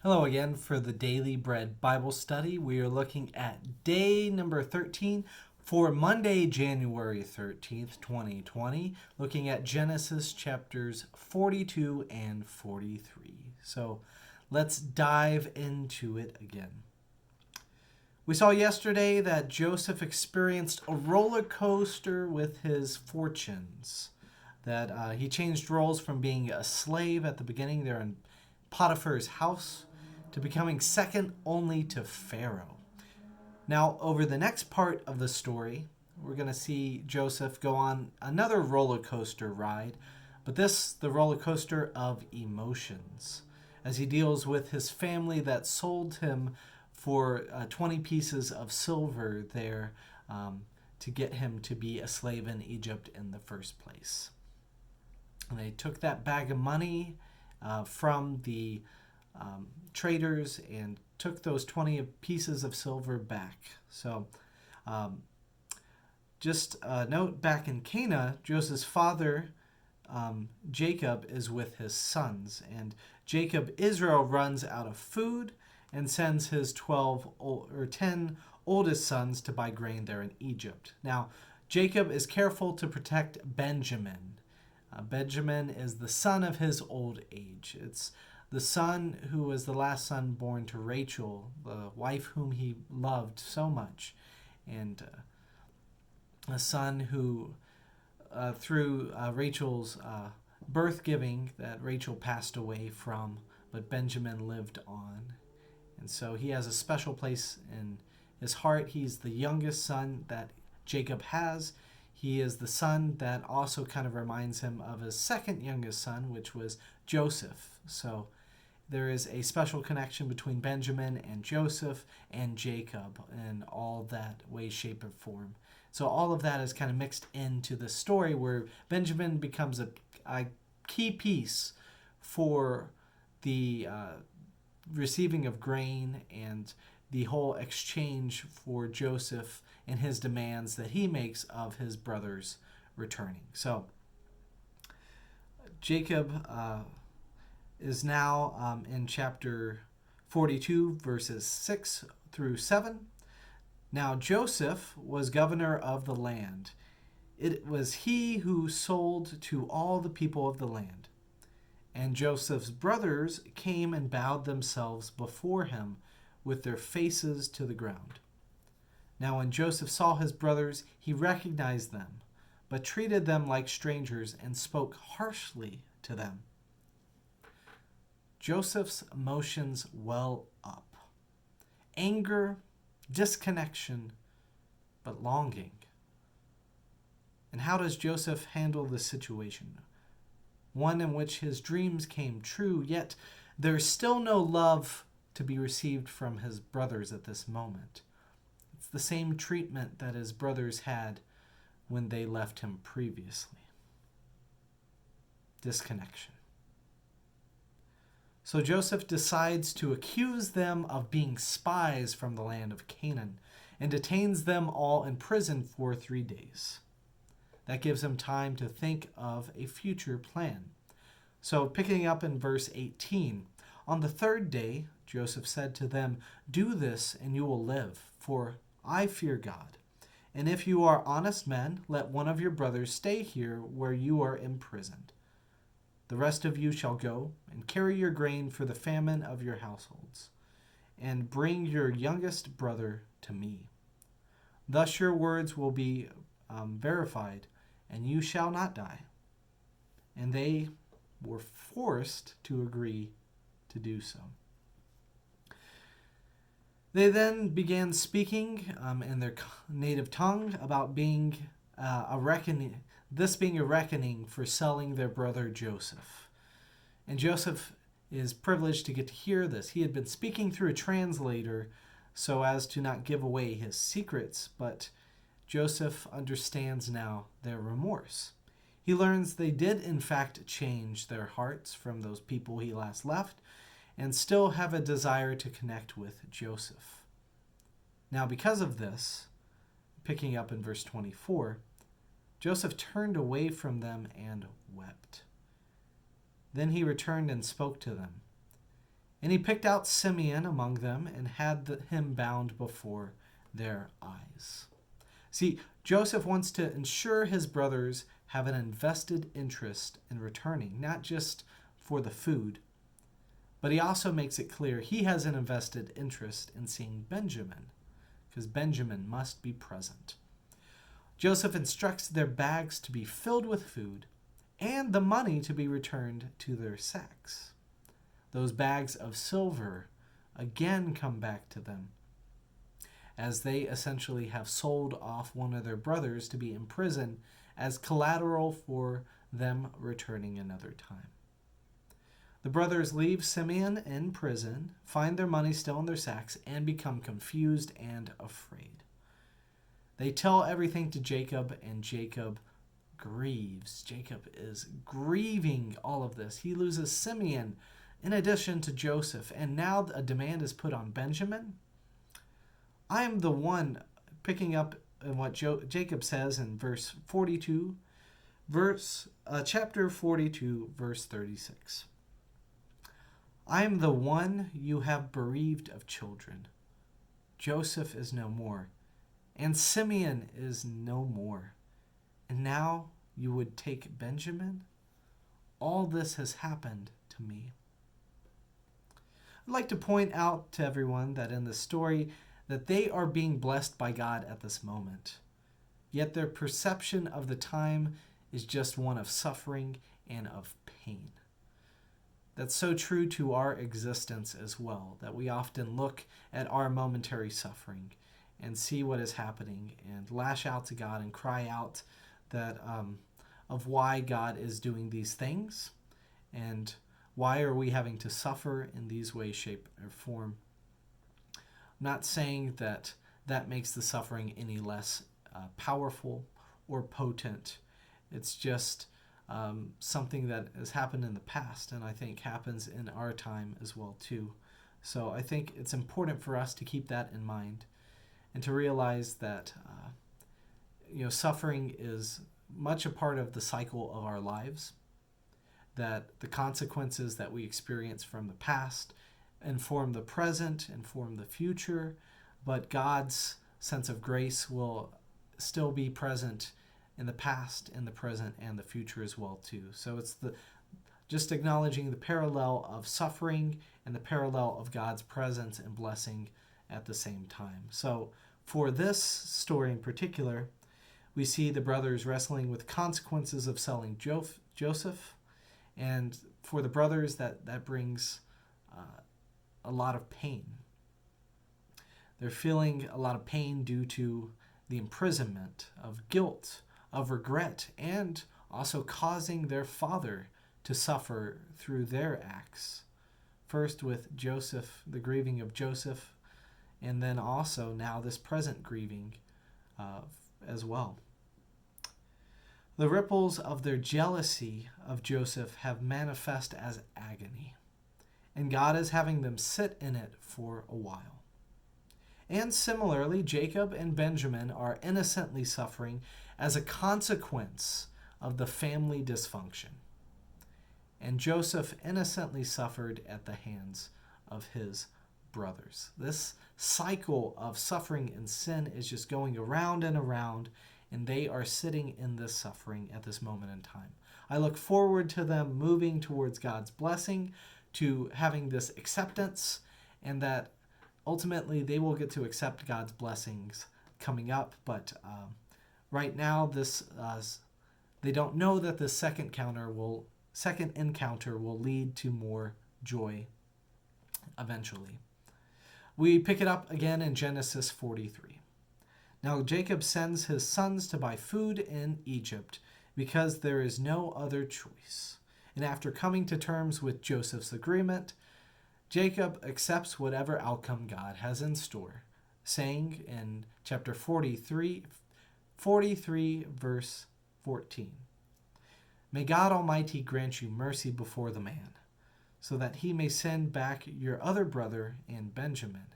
Hello again for the Daily Bread Bible Study. We are looking at day number 13 for Monday, January 13th, 2020, looking at Genesis chapters 42 and 43. So let's dive into it again. We saw yesterday that Joseph experienced a roller coaster with his fortunes, that he changed roles from being a slave at the beginning there in Potiphar's house to becoming second only to Pharaoh. Now, over the next part of the story, we're going to see Joseph go on another roller coaster ride, but this, the roller coaster of emotions, as he deals with his family that sold him for 20 pieces of silver there to get him to be a slave in Egypt in the first place. And they took that bag of money from the traders and took those 20 pieces of silver back. So just a note, back in Canaan, Joseph's father, Jacob, is with his sons. And Israel runs out of food and sends his 10 oldest sons to buy grain there in Egypt. Now, Jacob is careful to protect Benjamin. Benjamin is the son of his old age. It's the son who was the last son born to Rachel, the wife whom he loved so much, and a son who, through Rachel's birth giving, that Rachel passed away from, but Benjamin lived on. And so he has a special place in his heart. He's the youngest son that Jacob has. He is the son that also kind of reminds him of his second youngest son, which was Joseph. So there is a special connection between Benjamin and Joseph and Jacob in all that way, shape, or form. So all of that is kind of mixed into the story where Benjamin becomes a key piece for the receiving of grain and the whole exchange for Joseph and his demands that he makes of his brothers returning. So Jacob is now in chapter 42, verses 6 through 7. Now Joseph was governor of the land. It was he who sold to all the people of the land. And Joseph's brothers came and bowed themselves before him with their faces to the ground. Now when Joseph saw his brothers, he recognized them, but treated them like strangers and spoke harshly to them. Joseph's emotions well up. Anger, disconnection, but longing. And how does Joseph handle this situation? One in which his dreams came true, yet there's still no love to be received from his brothers at this moment. It's the same treatment that his brothers had when they left him previously. Disconnection. So Joseph decides to accuse them of being spies from the land of Canaan and detains them all in prison for 3 days. That gives him time to think of a future plan. So picking up in verse 18, on the third day, Joseph said to them, "Do this and you will live, for I fear God. And if you are honest men, let one of your brothers stay here where you are imprisoned. The rest of you shall go and carry your grain for the famine of your households, and bring your youngest brother to me. Thus your words will be verified, and you shall not die." And they were forced to agree to do so. They then began speaking in their native tongue about being a reckoning for selling their brother Joseph. And Joseph is privileged to get to hear this. He had been speaking through a translator so as to not give away his secrets, but Joseph understands now their remorse. He learns they did in fact change their hearts from those people he last left and still have a desire to connect with Joseph. Now because of this, picking up in verse 24, Joseph turned away from them and wept. Then he returned and spoke to them. And he picked out Simeon among them and had him bound before their eyes. See, Joseph wants to ensure his brothers have an invested interest in returning, not just for the food, but he also makes it clear he has an invested interest in seeing Benjamin, because Benjamin must be present. Joseph instructs their bags to be filled with food and the money to be returned to their sacks. Those bags of silver again come back to them, as they essentially have sold off one of their brothers to be imprisoned as collateral for them returning another time. The brothers leave Simeon in prison, find their money still in their sacks, and become confused and afraid. They tell everything to Jacob, and Jacob grieves. Jacob is grieving all of this. He loses Simeon in addition to Joseph, and now a demand is put on Benjamin. I am the one, picking up in what Jacob says in verse 42, chapter 42, verse 36. I am the one you have bereaved of children. Joseph is no more, and Simeon is no more. And now you would take Benjamin? All this has happened to me. I'd like to point out to everyone that in the story that they are being blessed by God at this moment. Yet their perception of the time is just one of suffering and of pain. That's so true to our existence as well, that we often look at our momentary suffering and see what is happening and lash out to God and cry out that of why God is doing these things and why are we having to suffer in these ways, shape, or form. I'm not saying that that makes the suffering any less powerful or potent. It's just something that has happened in the past and I think happens in our time as well too. So I think it's important for us to keep that in mind and to realize that suffering is much a part of the cycle of our lives, that the consequences that we experience from the past inform the present, inform the future, but God's sense of grace will still be present in the past, in the present, and the future as well too. So it's just acknowledging the parallel of suffering and the parallel of God's presence and blessing at the same time. So for this story in particular, we see the brothers wrestling with consequences of selling Joseph, and for the brothers that brings a lot of pain. They're feeling a lot of pain due to the imprisonment, of guilt, of regret, and also causing their father to suffer through their acts. First with Joseph, the grieving of Joseph, and then also now this present grieving as well. The ripples of their jealousy of Joseph have manifest as agony, and God is having them sit in it for a while. And similarly, Jacob and Benjamin are innocently suffering as a consequence of the family dysfunction. And Joseph innocently suffered at the hands of his brothers. This cycle of suffering and sin is just going around and around, and they are sitting in this suffering at this moment in time. I look forward to them moving towards God's blessing, to having this acceptance, and that ultimately they will get to accept God's blessings coming up. But right now, they don't know that the second encounter will lead to more joy eventually. We pick it up again in Genesis 43. Now Jacob sends his sons to buy food in Egypt because there is no other choice. And after coming to terms with Joseph's agreement, Jacob accepts whatever outcome God has in store, saying in chapter 43, verse 14, "May God Almighty grant you mercy before the man, so that he may send back your other brother and Benjamin."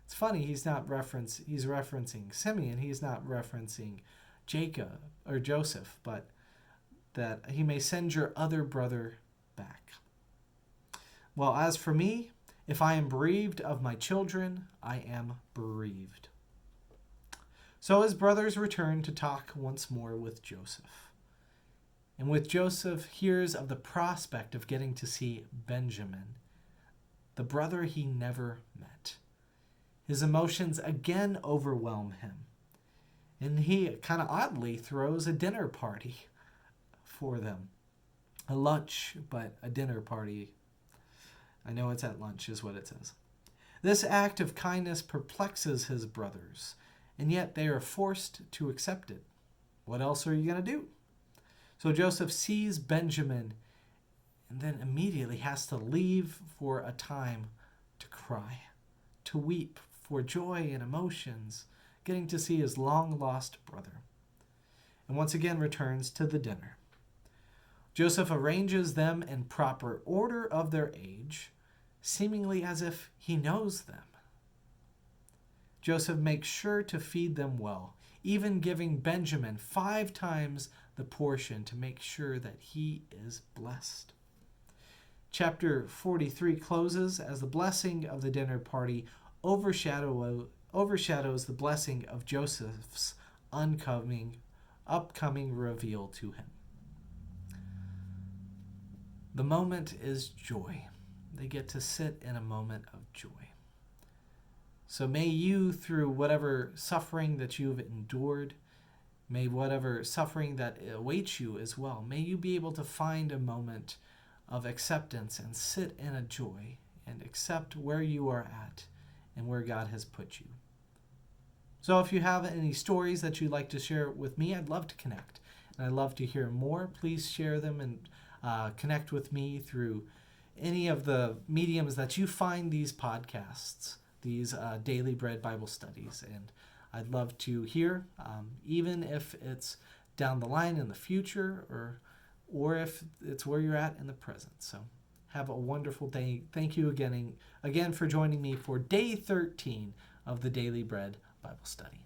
It's funny, he's referencing Simeon, he's not referencing Jacob or Joseph, but that he may send your other brother back. Well, as for me, If I am bereaved of my children, I am bereaved." So his brothers return to talk once more with Joseph. And with Joseph hears of the prospect of getting to see Benjamin, the brother he never met. His emotions again overwhelm him. And he kind of oddly throws a dinner party for them. A lunch, but a dinner party. I know it's at lunch, is what it says. This act of kindness perplexes his brothers, and yet they are forced to accept it. What else are you going to do? So Joseph sees Benjamin and then immediately has to leave for a time to cry, to weep for joy and emotions, getting to see his long-lost brother, and once again returns to the dinner. Joseph arranges them in proper order of their age, seemingly as if he knows them. Joseph makes sure to feed them well, even giving Benjamin 5 times the portion to make sure that he is blessed. Chapter 43 closes as the blessing of the dinner party overshadows the blessing of Joseph's upcoming reveal to him. The moment is joy. They get to sit in a moment of joy. So may you, through whatever suffering that you've endured, may whatever suffering that awaits you as well, may you be able to find a moment of acceptance and sit in a joy and accept where you are at and where God has put you. So if you have any stories that you'd like to share with me, I'd love to connect. And I'd love to hear more. Please share them and connect with me through any of the mediums that you find these podcasts, these Daily Bread Bible studies. And I'd love to hear, even if it's down the line in the future or if it's where you're at in the present. So have a wonderful day. Thank you again for joining me for day 13 of the Daily Bread Bible study.